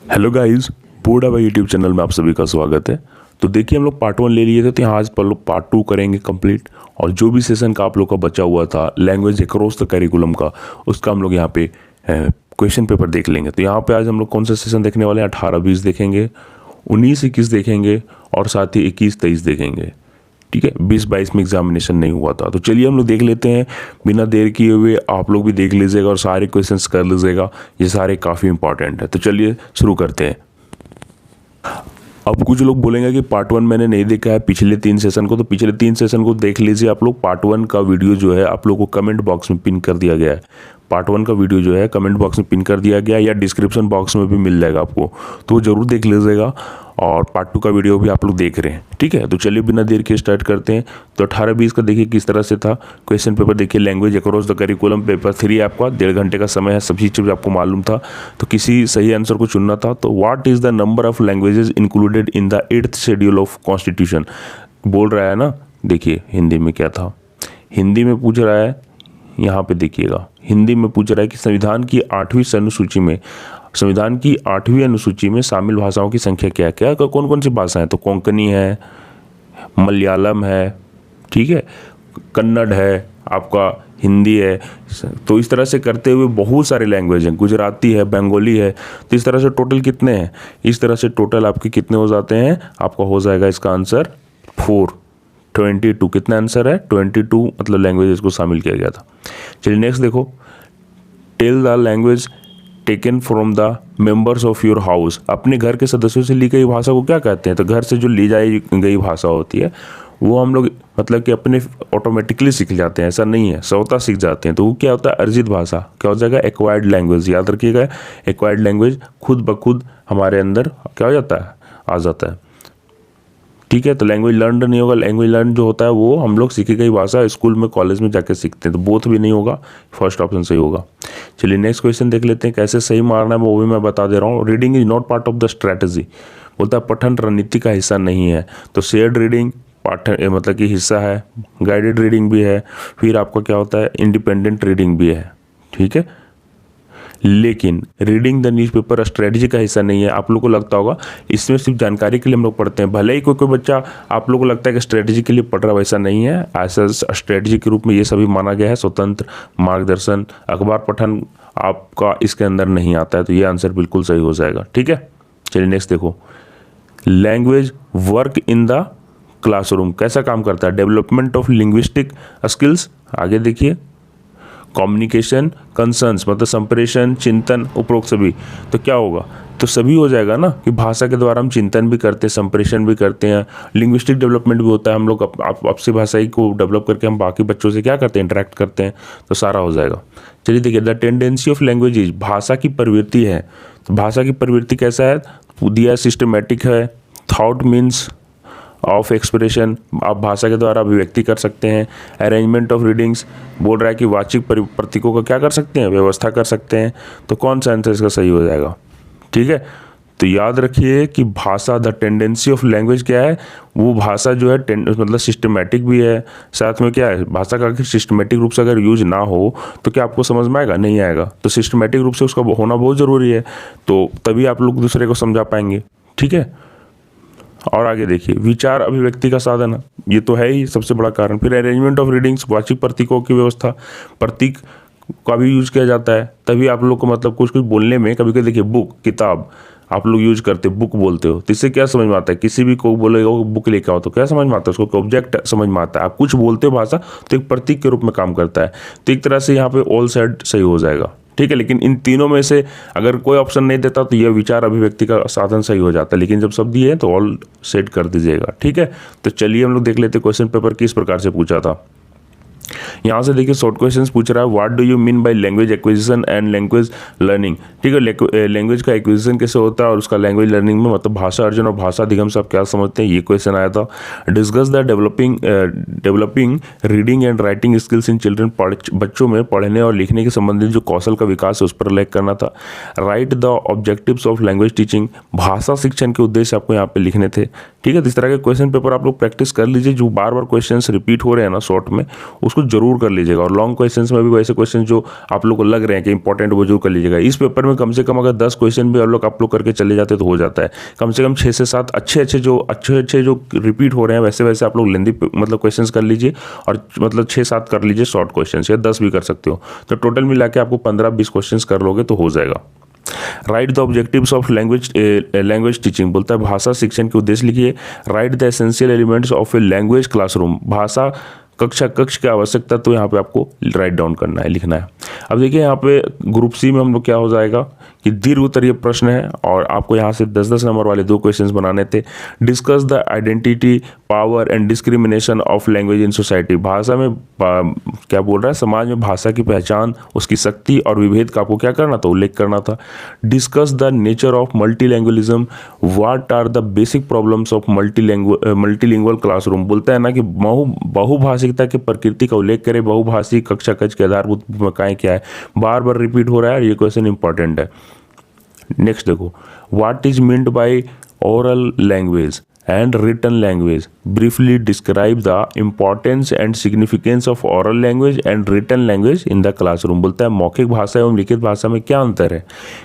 Hello guys, बूढ़ा भाई YouTube channel में आप सभी का स्वागत है। तो देखिए, हम लोग पार्ट 1 ले लिए थे, तो यहाँ आज पर लोग पार्ट 2 करेंगे कंप्लीट। और जो भी सेशन का आप लोग का बचा हुआ था लैंग्वेज अक्रॉस द करिकुलम का, उसका हम लोग यहाँ पे क्वेश्चन पेपर देख लेंगे। तो यहाँ पे आज हम लोग कौन सा सेशन देखने वाले हैं? 18-20 देखेंगे, 19-21 देखेंगे और साथ ही 21-23 देखेंगे। ठीक है, 20-22 में एग्जामिनेशन नहीं हुआ था। तो चलिए हम लोग देख लेते हैं बिना देर किए हुए। आप लोग भी देख लीजिएगा और सारे क्वेश्चंस कर लीजिएगा, ये सारे काफ़ी इंपॉर्टेंट है। तो चलिए शुरू करते हैं। अब कुछ लोग बोलेंगे कि पार्ट 1 मैंने नहीं देखा है पिछले 3 सेशन को, तो पिछले 3 सेशन को देख लीजिए आप लोग। पार्ट 1 का वीडियो जो है आप लोग को कमेंट बॉक्स में पिन कर दिया गया है। पार्ट 1 का वीडियो जो है कमेंट बॉक्स में पिन कर दिया गया है या डिस्क्रिप्शन बॉक्स में भी मिल जाएगा आपको, तो वो जरूर देख लीजिएगा। और पार्ट 2 का वीडियो भी आप लोग देख रहे हैं, ठीक है। तो चलिए बिना देर के स्टार्ट करते हैं। तो 18-20 का देखिए किस तरह से था क्वेश्चन पेपर। देखिए, language across the curriculum paper 3 आपका 1.5 घंटे का समय है, सभी चीज़ आपको मालूम था। तो किसी सही आंसर को चुनना था। तो what is the number of languages included in the 8th schedule of constitution, बोल रहा है ना। देखिए हिंदी में क्या था, हिंदी में पूछ रहा है, यहाँ पे देखिएगा हिंदी में पूछ रहा है कि संविधान की 8वीं अनुसूची में शामिल भाषाओं की संख्या क्या क्या, कौन कौन सी भाषाएं? तो कोंकणी है, मलयालम है, ठीक है, कन्नड़ है, आपका हिंदी है। तो इस तरह से करते हुए बहुत सारे लैंग्वेज हैं, गुजराती है, बंगाली है। तो इस तरह से टोटल कितने हैं? इस तरह से टोटल आपके कितने हो जाते हैं? आपका हो जाएगा इसका आंसर 22। कितना आंसर है? 22 मतलब लैंग्वेजेस को शामिल किया गया था। चलिए नेक्स्ट देखो, tell the language taken from the members of your house. अपने घर के सदस्यों से ली गई भाषा को क्या कहते हैं? तो घर से जो ली जाई गई भाषा होती है वो हम लोग मतलब कि अपने ऑटोमेटिकली सीख जाते हैं, ऐसा नहीं है, स्वतः सीख जाते हैं। तो वो क्या होता है? अर्जित भाषा। क्या हो जाएगा? Acquired language. याद रखिएगा, एक्वायर्ड लैंग्वेज खुद ब खुद हमारे अंदर क्या हो जाता है? आ जाता है, ठीक है। तो लैंग्वेज लर्न नहीं होगा। लैंग्वेज लर्न जो होता है वो हम लोग सीखी गई भाषा स्कूल में कॉलेज में जाके सीखते हैं। तो बोथ भी नहीं होगा, फर्स्ट ऑप्शन सही होगा। चलिए नेक्स्ट क्वेश्चन देख लेते हैं, कैसे सही मारना है वो भी मैं बता दे रहा हूँ। Reading is not part of the strategy, बोलता है पठन रणनीति का हिस्सा नहीं है। तो शेयर्ड रीडिंग पाठन मतलब कि हिस्सा है, गाइडेड रीडिंग भी है, फिर आपका क्या होता है? इंडिपेंडेंट रीडिंग भी है, ठीक है। लेकिन रीडिंग द न्यूज़पेपर स्ट्रेटजी का हिस्सा नहीं है। आप लोग को लगता होगा इसमें सिर्फ जानकारी के लिए हम लोग पढ़ते हैं, भले ही कोई बच्चा आप लोग को लगता है कि स्ट्रेटजी के लिए पढ़ रहा है, वैसा नहीं है। ऐसा स्ट्रेटजी के रूप में ये सभी माना गया है। स्वतंत्र मार्गदर्शन, अखबार पठन आपका इसके अंदर नहीं आता है। तो ये आंसर बिल्कुल सही हो जाएगा, ठीक है। चलिए नेक्स्ट देखो, language work in the classroom कैसा काम करता है? डेवलपमेंट ऑफ लिंग्विस्टिक स्किल्स, आगे देखिए, कम्युनिकेशन, कंसर्न्स मतलब संप्रेषण, चिंतन, उपरोक्त सभी। तो क्या होगा? तो सभी हो जाएगा ना, कि भाषा के द्वारा हम चिंतन भी करते हैं, संप्रेषण भी करते हैं, लिंग्विस्टिक डेवलपमेंट भी होता है। हम लोग आपसी भाषा को डेवलप करके हम बाकी बच्चों से क्या करते हैं? इंटरेक्ट करते हैं। तो सारा हो जाएगा। चलिए देखिए, the tendency of language is, भाषा की प्रवृत्ति है। तो भाषा की प्रवृत्ति कैसा है? दिया सिस्टमेटिक है, थॉट मीन्स ऑफ एक्सप्रेशन, आप भाषा के द्वारा अभिव्यक्ति कर सकते हैं। अरेंजमेंट ऑफ रीडिंग्स, बोल रहा है कि वाचिक प्रतीकों का क्या कर सकते हैं? व्यवस्था कर सकते हैं। तो कौन सा आंसर इसका सही हो जाएगा? ठीक है, तो याद रखिए कि भाषा, द टेंडेंसी ऑफ लैंग्वेज क्या है? वो भाषा जो है मतलब सिस्टमेटिक भी है, साथ में क्या है? भाषा का सिस्टमेटिक रूप से अगर यूज ना हो तो क्या आपको समझ में आएगा? नहीं आएगा। तो सिस्टमेटिक रूप से उसका होना बहुत ज़रूरी है, तो तभी आप लोग दूसरे को समझा पाएंगे, ठीक है। और आगे देखिए, विचार अभिव्यक्ति का साधन, ये तो है ही सबसे बड़ा कारण। फिर अरेंजमेंट ऑफ रीडिंग्स, वाचिक प्रतीकों की व्यवस्था, प्रतीक का भी यूज किया जाता है। तभी आप लोग को मतलब कुछ बोलने में कभी कभी देखिए, बुक, किताब आप लोग यूज करते, बुक बोलते हो, तो इससे क्या समझ में आता है? किसी भी को बोलेगा बुक लेके आओ तो क्या समझ में आता है? उसको ऑब्जेक्ट समझ में आता है। आप कुछ बोलते हो भाषा, तो एक प्रतीक के रूप में काम करता है। तो एक तरह से यहाँ पे ऑल साइड सही हो जाएगा, ठीक है। लेकिन इन तीनों में से अगर कोई ऑप्शन नहीं देता तो यह विचार अभिव्यक्ति का साधन सही हो जाता है। लेकिन जब सब दिए तो ऑल सेट कर दीजिएगा, ठीक है। तो चलिए हम लोग देख लेते क्वेश्चन पेपर किस प्रकार से पूछा था। यहाँ से देखिए, शॉर्ट क्वेश्चंस पूछ रहा है, what do you mean by language acquisition and language learning, ठीक है। लैंग्वेज का एक्विजिशन कैसे होता है और उसका लैंग्वेज लर्निंग में मतलब भाषा अर्जन और भाषा अधिगम से आप क्या समझते हैं? ये क्वेश्चन आया था। Discuss the developing reading and writing skills in children, बच्चों में पढ़ने और लिखने के संबंधित जो कौशल का विकास है उस पर लेख करना था। Right the objectives of language teaching, भाषा शिक्षण के उद्देश्य आपको यहाँ पे लिखने थे, ठीक है। तो इस तरह के क्वेश्चन पेपर आप लोग प्रैक्टिस कर लीजिए। जो बार बार क्वेश्चंस रिपीट हो रहे हैं ना शॉर्ट में, उसको उसको जरूर कर लीजिएगा। और लॉन्ग क्वेश्चंस में भी वैसे क्वेश्चन जो आप लोग को लग रहे हैं कि इंपॉर्टेंट वो जरूर कर लीजिएगा। इस पेपर में कम से कम अगर 10 क्वेश्चन भी आप लोग करके चले जाते तो हो जाता है। कम से कम 6 से 7 अच्छे जो रिपीट हो रहे हैं वैसे आप लोग लेंदी मतलब क्वेश्चंस कर लीजिए, और मतलब 6-7 कर लीजिए शॉर्ट क्वेश्चंस, या 10 भी कर सकते हो। तो टोटल मिला के आपको 15-20 क्वेश्चंस कर लोगे तो हो जाएगा। Right the objectives of language teaching बोलता है भाषा शिक्षण के उद्देश्य लिखिए। Right the essential elements of a language classroom, भाषा कक्ष की आवश्यकता तो यहाँ पे आपको राइट डाउन करना है, लिखना है। अब देखिए यहाँ पे ग्रुप सी में हम लोग क्या हो जाएगा कि दीर्घ उत्तरीय प्रश्न है, और आपको यहाँ से 10-10 नंबर वाले 2 क्वेश्चंस बनाने थे। Discuss the identity, power and discrimination of language in society, भाषा में क्या बोल रहा है, समाज में भाषा की पहचान, उसकी शक्ति और विभेद का आपको क्या करना था, उल्लेख करना था। Discuss the nature of multilingualism, what are the basic problems of multilingual classroom, बोलता है ना कि बहुभाषिकता की प्रकृति का उल्लेख करें, बहुभाषी कक्षा के आधारभूत भूमिकाएं क्या है, बार बार रिपीट हो रहा है और ये क्वेश्चन इंपॉर्टेंट है। नेक्स्ट देखो, what is meant by oral language and written language, briefly describe the importance and significance of oral language and written language in the classroom, बोलता है मौखिक भाषा एवं लिखित भाषा में क्या अंतर है।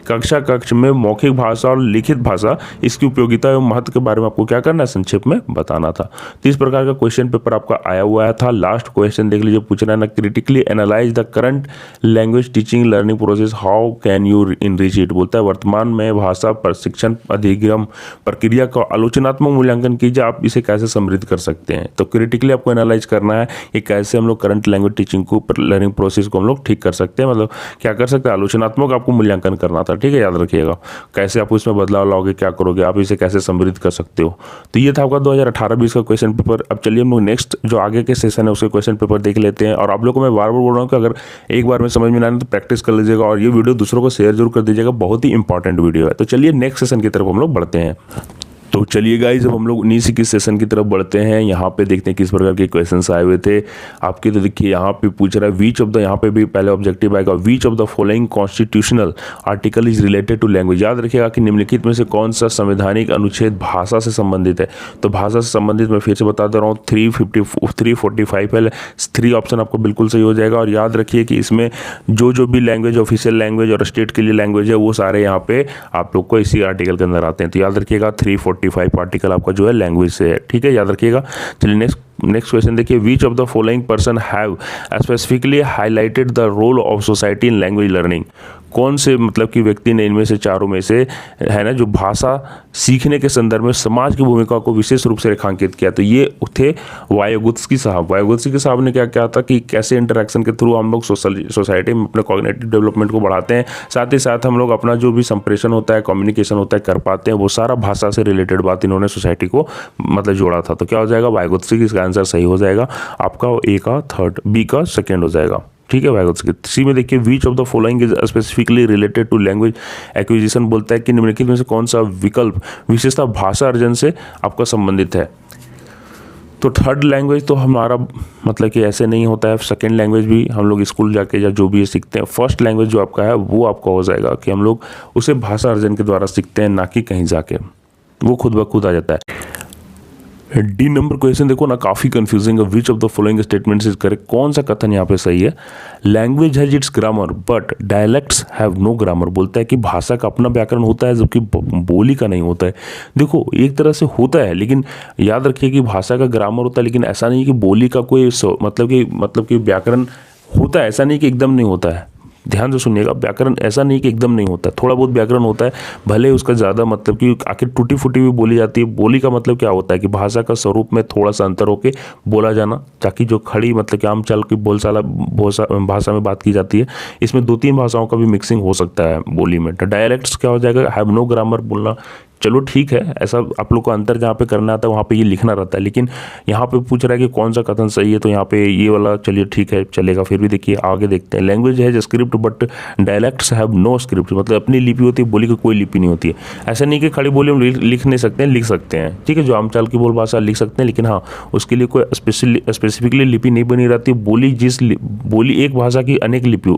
कक्ष में मौखिक भाषा और लिखित भाषा, इसकी उपयोगिता एवं महत्व के बारे में आपको क्या करना है, संक्षेप में बताना था। तो इस प्रकार का क्वेश्चन पेपर आपका आया हुआ था। लास्ट क्वेश्चन देख लीजिए, पूछ रहा है ना, critically analyse the current language teaching learning process, how can you enrich it, बोलता है वर्तमान में भाषा प्रशिक्षण अधिगम प्रक्रिया का आलोचनात्मक मूल्यांकन कीजिए, आप इसे कैसे समृद्ध कर सकते हैं। तो क्रिटिकली आपको एनालाइज करना है कि कैसे हम लोग करंट लैंग्वेज टीचिंग को, लर्निंग प्रोसेस को हम लोग ठीक कर सकते हैं, मतलब क्या कर सकते हैं, आलोचनात्मक आपको मूल्यांकन करना था। ठीक है, याद रखिएगा कैसे आप इसमें बदलाव लाओगे, क्या करोगे, आप इसे कैसे समृद्ध कर सकते हो। तो ये था आपका 2018-20 का क्वेश्चन पेपर। अब चलिए हम लोग नेक्स्ट जो आगे के सेशन है उसके क्वेश्चन पेपर देख लेते हैं। और आप लोग को मैं बार बार बोल रहा हूँ कि अगर एक बार में समझ में ना आए तो प्रैक्टिस कर लीजिएगा, और ये वीडियो दूसरों को शेयर जरूर कर दीजिएगा, बहुत ही इंपॉर्टेंट वीडियो है। तो चलिए नेक्स्ट सेशन की तरफ हम लोग बढ़ते हैं। तो चलिए गाइस, अब हम लोग 19 की सेशन की तरफ बढ़ते हैं। यहाँ पे देखते हैं किस प्रकार के क्वेश्चंस आए हुए थे आपके। तो देखिए यहाँ पे पूछ रहा है विच ऑफ द, यहाँ पे भी पहले ऑब्जेक्टिव आएगा, which of the following constitutional article is related to language. याद रखिएगा कि निम्नलिखित में से कौन सा संवैधानिक अनुच्छेद भाषा से संबंधित है। तो भाषा से संबंधित मैं फिर से बता दे रहा हूँ, 345 है। 3 ऑप्शन आपको बिल्कुल सही हो जाएगा। और याद रखिए कि इसमें जो भी लैंग्वेज, ऑफिशियल लैंग्वेज और स्टेट के लिए लैंग्वेज है, वो सारे यहाँ पे आप लोग को इसी आर्टिकल के अंदर आते हैं। तो याद रखिएगा 345 आर्टिकल आपका जो है लैंग्वेज से है। ठीक है, याद रखिएगा। चलिए नेक्स्ट क्वेश्चन देखिए, which of the following person have specifically highlighted the role of society in language learning. कौन से मतलब कि व्यक्ति ने इनमें से चारों में से है ना, जो भाषा सीखने के संदर्भ में समाज की भूमिका को विशेष रूप से रेखांकित किया। तो ये थे वायोगुत्स्की साहब। वायोगुत्स्की साहब ने क्या किया था कि कैसे इंटरेक्शन के थ्रू हम लोग सोसाइटी में अपने कॉग्निटिव डेवलपमेंट को बढ़ाते हैं, साथ ही साथ हम लोग अपना जो भी संप्रेषण होता है, कम्युनिकेशन होता है, कर पाते हैं, वो सारा भाषा से रिलेटेड बात इन्होंने सोसाइटी को मतलब जोड़ा था। तो क्या हो जाएगा, वायोगुत्स्की, इसका आंसर सही हो जाएगा आपका। ए का थर्ड, बी का सेकेंड हो जाएगा। ठीक है, वायोगुत्स्की। सी में देखिए, which of the following is specifically related to language acquisition, बोलता है कि निम्नलिखित में से कौन सा विकल्प विशेषता भाषा अर्जन से आपका संबंधित है। तो थर्ड लैंग्वेज तो हमारा मतलब कि ऐसे नहीं होता है, सेकेंड लैंग्वेज भी हम लोग स्कूल जाके या जो भी सीखते हैं। फर्स्ट लैंग्वेज जो आपका है वो आपका हो जाएगा कि हम लोग उसे भाषा अर्जन के द्वारा सीखते हैं, ना कि कहीं जाके, वो खुद ब खुद आ जाता है। डी नंबर क्वेश्चन देखो ना, काफ़ी कंफ्यूजिंग है। Which of the following statements is correct, कौन सा कथन यहाँ पे सही है। Language has its grammar but dialects have no grammar, बोलता है कि भाषा का अपना व्याकरण होता है जबकि बोली का नहीं होता है। देखो एक तरह से होता है, लेकिन याद रखिए कि भाषा का ग्रामर होता है, लेकिन ऐसा नहीं कि बोली का कोई मतलब कि व्याकरण होता है, ऐसा नहीं कि एकदम नहीं होता है। ध्यान से सुनिएगा, व्याकरण ऐसा नहीं कि एकदम नहीं होता है, थोड़ा बहुत व्याकरण होता है, भले उसका ज़्यादा मतलब कि आखिर टूटी फूटी भी बोली जाती है। बोली का मतलब क्या होता है कि भाषा का स्वरूप में थोड़ा सा अंतर होके बोला जाना, ताकि जो खड़ी मतलब कि आम चाल की बोलचाला भाषा में बात की जाती है, इसमें 2-3 भाषाओं का भी मिक्सिंग हो सकता है बोली में। तो डायलेक्ट्स क्या हो जाएगा, हैव नो ग्रामर बोलना। चलो ठीक है, ऐसा आप लोग को अंतर जहाँ पे करना आता है वहाँ पे ये लिखना रहता है, लेकिन यहाँ पे पूछ रहा है कि कौन सा कथन सही है, तो यहाँ पे ये वाला चलिए ठीक है चलेगा। फिर भी देखिए आगे देखते हैं, लैंग्वेज है script but dialects have no script, मतलब अपनी लिपि होती है, बोली की कोई लिपि नहीं होती है। ऐसा नहीं कि खड़ी बोली हम लिख नहीं सकते हैं, लिख सकते हैं, ठीक है, जो आमचाल की बोल भाषा लिख सकते हैं, लेकिन हाँ उसके लिए कोई स्पेसिफिकली लिपि नहीं बनी रहती। बोली एक भाषा की अनेक लिपि,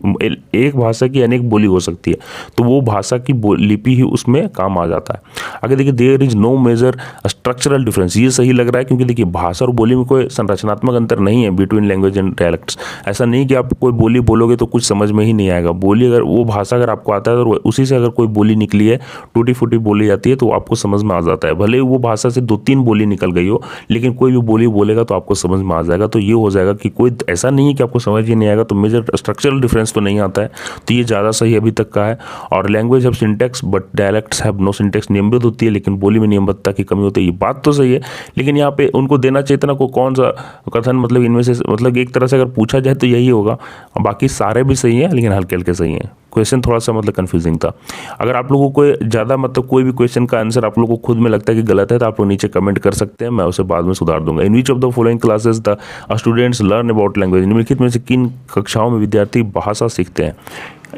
एक भाषा की अनेक बोली हो सकती है, तो वो भाषा की लिपि ही उसमें काम आ जाता है। आगे देखिए there is no major structural difference, ये सही लग रहा है क्योंकि देखिए भाषा और बोली में कोई संरचनात्मक अंतर नहीं है बिटवीन लैंग्वेज एंड डायलेक्ट्स। ऐसा नहीं कि आप कोई बोली बोलोगे तो कुछ समझ में ही नहीं आएगा। बोली अगर वो भाषा अगर आपको आता है और उसी से अगर कोई बोली निकली है, टूटी फूटी बोली जाती है, तो आपको समझ में आ जाता है। भले वो भाषा से 2-3 बोली निकल गई हो, लेकिन कोई भी बोली बोलेगा तो आपको समझ में आ जाएगा। तो ये हो जाएगा कि कोई ऐसा नहीं है कि आपको समझ ही नहीं आएगा, तो मेजर स्ट्रक्चरल डिफरेंस तो नहीं आता है। तो ये ज़्यादा सही अभी तक का है। और language have syntax but dialects have no syntax, नियमित होती है लेकिन बोली में नियमितता की कमी होती है। ये बात तो सही है, लेकिन यहाँ पे उनको देना चेतना को कौन सा कथन मतलब इनमें से मतलब एक तरह से अगर पूछा जाए तो यही होगा। बाकी सारे भी सही हैं लेकिन हल्के हल्के सही हैं। क्वेश्चन थोड़ा सा मतलब कंफ्यूजिंग था। अगर आप लोगों को ज़्यादा मतलब कोई भी क्वेश्चन का आंसर आप लोगों को खुद में लगता है कि गलत है तो आप लोग नीचे कमेंट कर सकते हैं, मैं उसे बाद में सुधार दूंगा। In which of the following classes the students learn about language, निम्नलिखित में से किन कक्षाओं में विद्यार्थी भाषा सीखते हैं?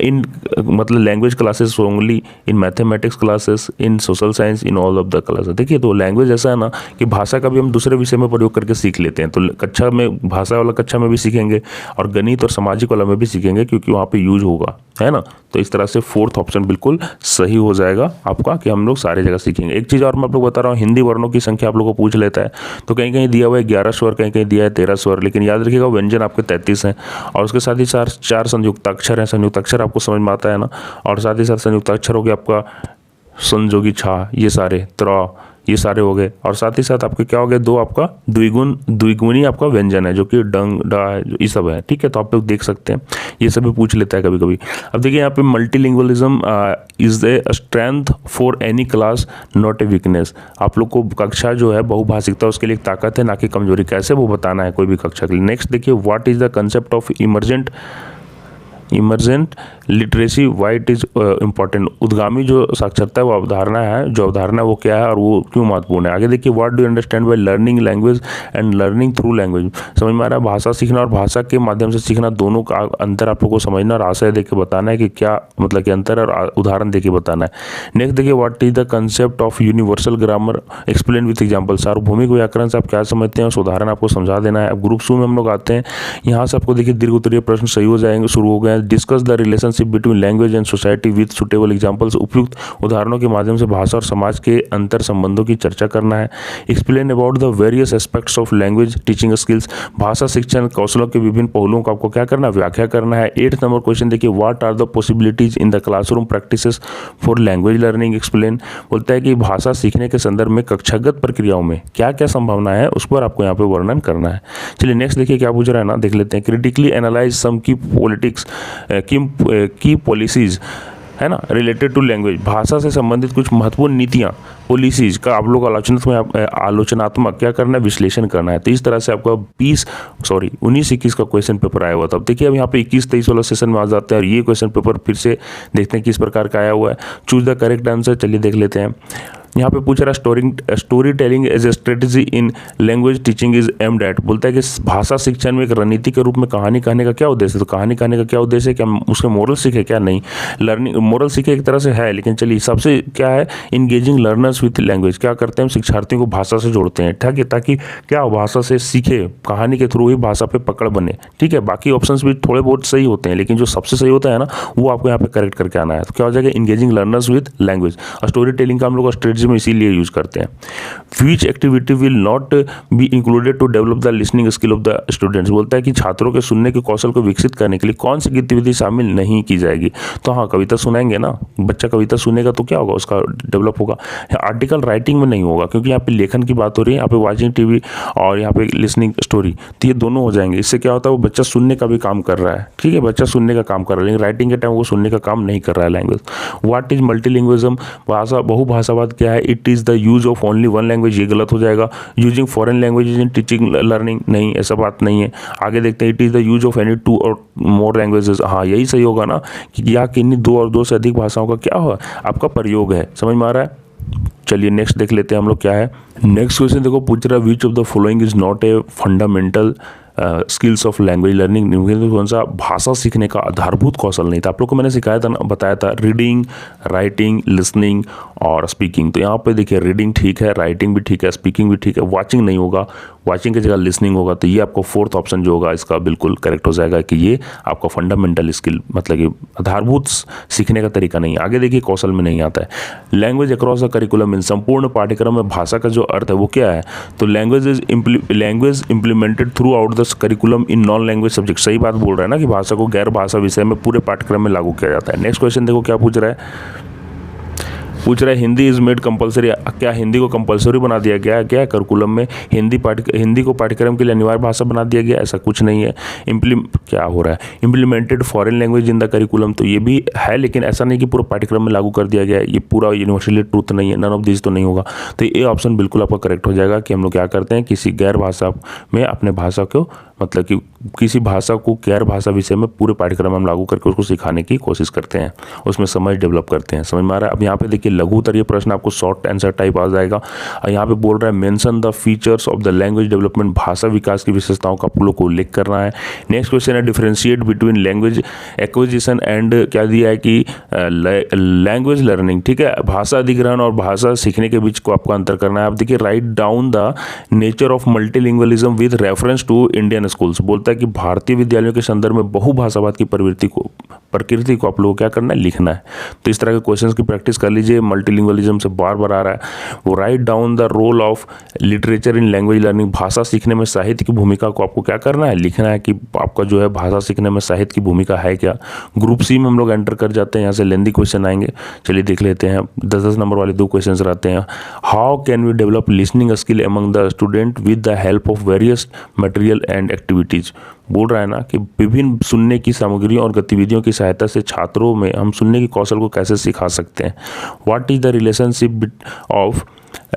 इन मतलब language classes only, in mathematics classes, in social science, in all of the classes. देखिए तो लैंग्वेज ऐसा है ना कि भाषा का भी हम दूसरे विषय में प्रयोग करके सीख लेते हैं। तो कक्षा में भाषा वाला कक्षा में भी सीखेंगे और गणित और सामाजिक वाला में भी सीखेंगे क्योंकि वहाँ पे यूज होगा, है ना। तो इस तरह से 4th ऑप्शन बिल्कुल सही हो जाएगा आपका कि हम लोग सारी जगह सीखेंगे। एक चीज़ और मैं आप लोग बता रहा हूँ, हिंदी वर्णों की संख्या आप लोग को पूछ लेता है तो कहीं कहीं दिया हुआ है 11 स्वर, कहीं कहीं दिया है 13 स्वर, लेकिन याद रखिएगा व्यंजन आपके 33 हैं और उसके साथ ही 4 संयुक्ताक्षर हैं। संयुक्ताक्षर आपको समझ में आता है ना। और साथ ही साथ संयुक्ताक्षर हो गया आपका संजोगी छा, ये सारे त्रा, ये सारे हो गए। और साथ ही साथ आपके क्या हो गए 2 आपका द्विगुणी आपका व्यंजन है जो कि डंग डा ये सब है, ठीक है। तो आप लोग देख सकते हैं ये सभी पूछ लेता है कभी कभी। अब देखिए यहाँ पे multilingualism is the strength for any class not a weakness. आप लोग को कक्षा जो है बहुभाषिकता उसके लिए एक ताकत है ना कि कमजोरी, कैसे वो बताना है कोई भी कक्षा के लिए। नेक्स्ट देखिए what is the concept of emergent literacy, why it is important. उद्गामी जो साक्षरता है वो अवधारणा है, जो अवधारणा वो क्या है और वो क्यों महत्वपूर्ण है। आगे देखिए what do you understand by learning language and learning through language. समझ में आ रहा है भाषा सीखना और भाषा के माध्यम से सीखना दोनों का अंतर आप लोग को समझना और आशय देके बताना है कि क्या मतलब कि अंतर और उदाहरण देके बताना है। नेक्स्ट देखिए what is the concept of universal grammar, explain with example. सार्वभौमिक व्याकरण से आप क्या समझते हैं उस उदाहरण आपको समझा देना है। अब ग्रुप 2 में हम लोग आते हैं, यहाँ से आपको देखिए दीर्घ उत्तरीय प्रश्न सही हो जाएंगे, शुरू हो गए। Discuss the relationship between language and society with suitable examples, उपयुक्त उदाहरणों के माध्यम से भाषा और समाज के अंतर संबंधों की चर्चा करना है। Explain about the various aspects of language teaching skills, भाषा शिक्षण कौशलों के विभिन्न पहलुओं का आपको क्या करना है, व्याख्या करना है। 8th नंबर क्वेश्चन देखिए what are the possibilities in the classroom practices for language learning, explain. बोलता है कि भाषा सीखने के संदर्भ में कक्षागत प्रक्रियाओं में क्या क्या संभावना है उस पर आपको यहाँ पे वर्णन करना है। चलिए नेक्स्ट देखिए क्या पूछ रहा है ना, देख लेते हैं। क्रिटिकली एनालाइज सम की पॉलिटिक्स की पॉलिसीज है ना रिलेटेड टू लैंग्वेज, भाषा से संबंधित कुछ महत्वपूर्ण नीतियाँ पॉलिसीज का आप लोग आलोचनात्मक क्या करना है, विश्लेषण करना है। तो इस तरह से आपका 19-21 का क्वेश्चन पेपर आया हुआ था। अब देखिए अब यहाँ पे 21-23 वाला सेशन में आ जाते हैं और ये क्वेश्चन पेपर फिर से देखते हैं किस प्रकार का आया हुआ है। चूज द करेक्ट आंसर, चलिए देख लेते हैं। यहाँ पे पूछ रहा है story telling as a strategy in language teaching is aimed at. बोलता है कि भाषा शिक्षण में एक रणनीति के रूप में कहानी कहने का क्या उद्देश्य है। तो कहानी कहने का क्या उद्देश्य है, क्या उसके मोरल सीखे क्या, नहीं। लर्निंग मोरल सीखे एक तरह से है, लेकिन चलिए सबसे क्या है इंगेजिंग लर्नर्स विथ लैंग्वेज, क्या करते हैं हम शिक्षार्थियों को भाषा से जोड़ते हैं, ठीक है, ताकि क्या भाषा से सीखे, कहानी के थ्रू ही भाषा पे पकड़ बने, ठीक है। बाकी ऑप्शंस भी थोड़े बहुत सही होते हैं लेकिन जो सबसे सही होता है ना वो आपको यहाँ पे करेक्ट करके आना है। तो क्या हो जाएगा engaging learners with language. Story telling का हम लोग स्ट्रेटजी में इसीलिए यूज करते हैं। Which activity will not be included to develop the listening skill of the students. बोलता है कि छात्रों के सुनने के कौशल को विकसित करने के लिए कौन सी गतिविधि शामिल नहीं की जाएगी। तो हाँ कविता सुनाएंगे ना, बच्चा कविता सुनेगा तो क्या होगा उसका डेवलप होगा। आर्टिकल राइटिंग में नहीं होगा क्योंकि यहाँ पे लेखन की बात हो रही है, यहाँ पे वॉचिंग टीवी और यहाँ पे लिसनिंग स्टोरी, तो ये दोनों हो जाएंगे। इससे क्या होता है वो बच्चा सुनने का भी काम कर रहा है, ठीक है, बच्चा सुनने का काम कर रहा है लेकिन राइटिंग के टाइम वो सुनने का काम नहीं कर रहा है। लैंग्वेज व्हाट इज मल्टीलिंग्विज्म, भाषा बहुभाषावाद क्या है। It is the use of only one language, ये गलत हो जाएगा। Using foreign language in teaching learning, नहीं ऐसा बात नहीं है। आगे देखते हैं it is the use of any 2 और मोर लैंग्वेजेस, हाँ यही सही होगा ना कि या किन्हीं 2 और 2 से अधिक भाषाओं का क्या हो आपका प्रयोग है। समझ में आ रहा है। चलिए नेक्स्ट देख लेते हैं हम लोग क्या है। नेक्स्ट क्वेश्चन देखो पूछ रहा है which of the following is not a fundamental skills of language learning. कौन सा भाषा सीखने का आधारभूत कौशल नहीं था। आप लोग को मैंने सिखाया था ना, बताया था रीडिंग, राइटिंग, लिसनिंग और स्पीकिंग। तो यहाँ पे देखिए रीडिंग ठीक है, राइटिंग भी ठीक है, स्पीकिंग भी ठीक है, वॉचिंग नहीं होगा, वॉचिंग की जगह लिसनिंग होगा। तो ये आपको फोर्थ ऑप्शन जो होगा इसका बिल्कुल करेक्ट हो जाएगा कि ये आपका फंडामेंटल स्किल मतलब कि आधारभूत सीखने का तरीका नहीं है। आगे देखिए कौशल में नहीं आता है। लैंग्वेज अक्रॉस द करिकुलम इन संपूर्ण पाठ्यक्रम में भाषा का जो अर्थ है वो क्या है? तो language implemented through out the curriculum in non language subject. सही बात बोल रहा है ना कि भाषा को गैर भाषा विषय में पूरे पाठ्यक्रम में लागू किया जाता है। नेक्स्ट क्वेश्चन देखो क्या पूछ रहा है, हिंदी इज मेड कंपलसरी। क्या हिंदी को कंपलसरी बना दिया गया है क्या करिकुलम में? हिंदी को पाठ्यक्रम के लिए अनिवार्य भाषा बना दिया गया? ऐसा कुछ नहीं है। क्या हो रहा है? Implemented foreign language in the curriculum, तो ये भी है लेकिन ऐसा नहीं कि पूरा पाठ्यक्रम में लागू कर दिया गया है। ये पूरा यूनिवर्सली ट्रूथ नहीं है, नन ऑफ दिस तो नहीं होगा। तो ये ऑप्शन बिल्कुल आपका करेक्ट हो जाएगा कि हम लोग क्या करते हैं, किसी गैर भाषा में अपने भाषा को मतलब कि किसी भाषा को गैर भाषा विषय में पूरे पाठ्यक्रम में लागू करके उसको सिखाने की कोशिश करते हैं, उसमें समझ डेवलप करते हैं। समझ में आ रहा है? अब यहाँ पे देखिए लघु उत्तरीय प्रश्न आपको शॉर्ट आंसर टाइप आ जाएगा। और यहाँ पे बोल रहा है mention the features of the language development, भाषा विकास की विशेषताओं का आप लोग को उल्लेख करना है। नेक्स्ट क्वेश्चन है differentiate between language acquisition and क्या दिया है कि लैंग्वेज लर्निंग। ठीक है, भाषा अधिग्रहण और भाषा सीखने के बीच को आपको अंतर करना है। आप देखिए write down the nature of multilingualism with reference to Indian schools. बोलता है कि भारतीय विद्यालयों के संदर्भ में बहुभाषावाद की प्रकृति को आप लोगों को क्या करना है, लिखना है। तो इस तरह के क्वेश्चंस की प्रैक्टिस कर लीजिए। मल्टीलिंगुअलिज्म से बार बार आ रहा है। वो write down the role of literature in language learning, भाषा सीखने में साहित्य की भूमिका को आपको क्या करना है, लिखना है कि आपका जो है भाषा सीखने में साहित्य की भूमिका है क्या। ग्रुप सी में हम लोग एंटर कर जाते हैं, यहाँ से लेंदी क्वेश्चन आएंगे। चलिए देख लेते हैं। 10-10 नंबर वाले 2 क्वेश्चन रहते हैं। How can we develop listening skill among the student with the help of various material and activities. बोल रहा है ना कि विभिन्न सुनने की सामग्रियों और गतिविधियों की सहायता से छात्रों में हम सुनने की कौशल को कैसे सिखा सकते हैं। What is the relationship of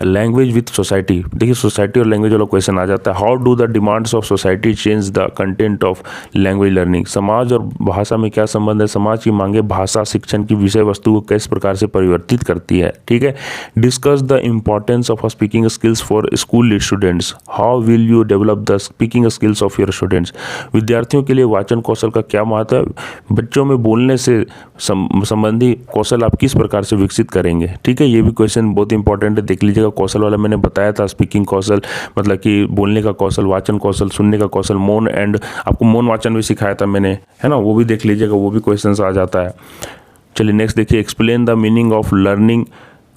language with society. देखिए सोसाइटी और लैंग्वेज वाला क्वेश्चन आ जाता है। How do the demands of society change the content of language learning. समाज और भाषा में क्या संबंध है? समाज की मांगे भाषा शिक्षण की विषय वस्तु को किस प्रकार से परिवर्तित करती है। ठीक है, discuss the importance of speaking skills for school students. How will you develop the speaking skills of your students. विद्यार्थियों के लिए वाचन कौशल का क्या महत्व है? बच्चों में बोलने से संबंधी कौशल आप किस प्रकार से विकसित करेंगे। ठीक है, ये भी क्वेश्चन बहुत इंपॉर्टेंट है, देख लीजिएगा। कौशल वाला मैंने बताया था, स्पीकिंग कौशल मतलब कि बोलने का कौशल, वाचन कौशल, सुनने का कौशल, मौन एंड आपको मौन वाचन भी सिखाया था मैंने, है ना, वो भी देख लीजिएगा, वो भी क्वेश्चन आ जाता है। चलिए नेक्स्ट देखिए, explain the meaning of learning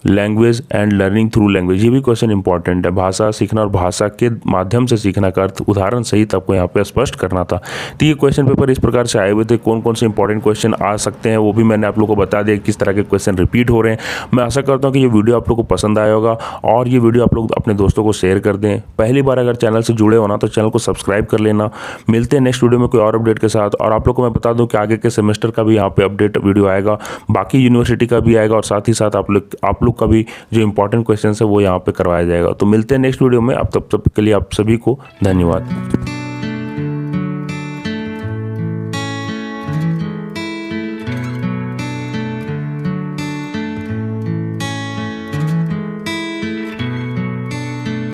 language and learning through language. ये भी क्वेश्चन इंपॉर्टेंट है। भाषा सीखना और भाषा के माध्यम से सीखना का अर्थ उदाहरण सहित आपको यहाँ पे स्पष्ट करना था। तो ये क्वेश्चन पेपर इस प्रकार से आए हुए थे। कौन कौन से इंपॉर्टेंट क्वेश्चन आ सकते हैं वो भी मैंने आप लोगों को बता दिया, किस तरह के क्वेश्चन रिपीट हो रहे हैं। मैं आशा करता हूँ कि ये वीडियो आप लोग को पसंद आया होगा और ये वीडियो आप लोग अपने दोस्तों को शेयर कर दें। पहली बार अगर चैनल से जुड़े हो ना तो चैनल को सब्सक्राइब कर लेना। मिलते हैं नेक्स्ट वीडियो में कोई और अपडेट के साथ। और आप लोग को मैं बता दूँ कि आगे के सेमेस्टर का भी यहाँ पे अपडेट वीडियो आएगा, बाकी यूनिवर्सिटी का भी आएगा और साथ ही साथ आप लोग का भी जो इंपॉर्टेंट क्वेश्चन है वो यहाँ पे करवाया जाएगा। तो मिलते हैं नेक्स्ट वीडियो में। अब तब के लिए आप सभी को धन्यवाद।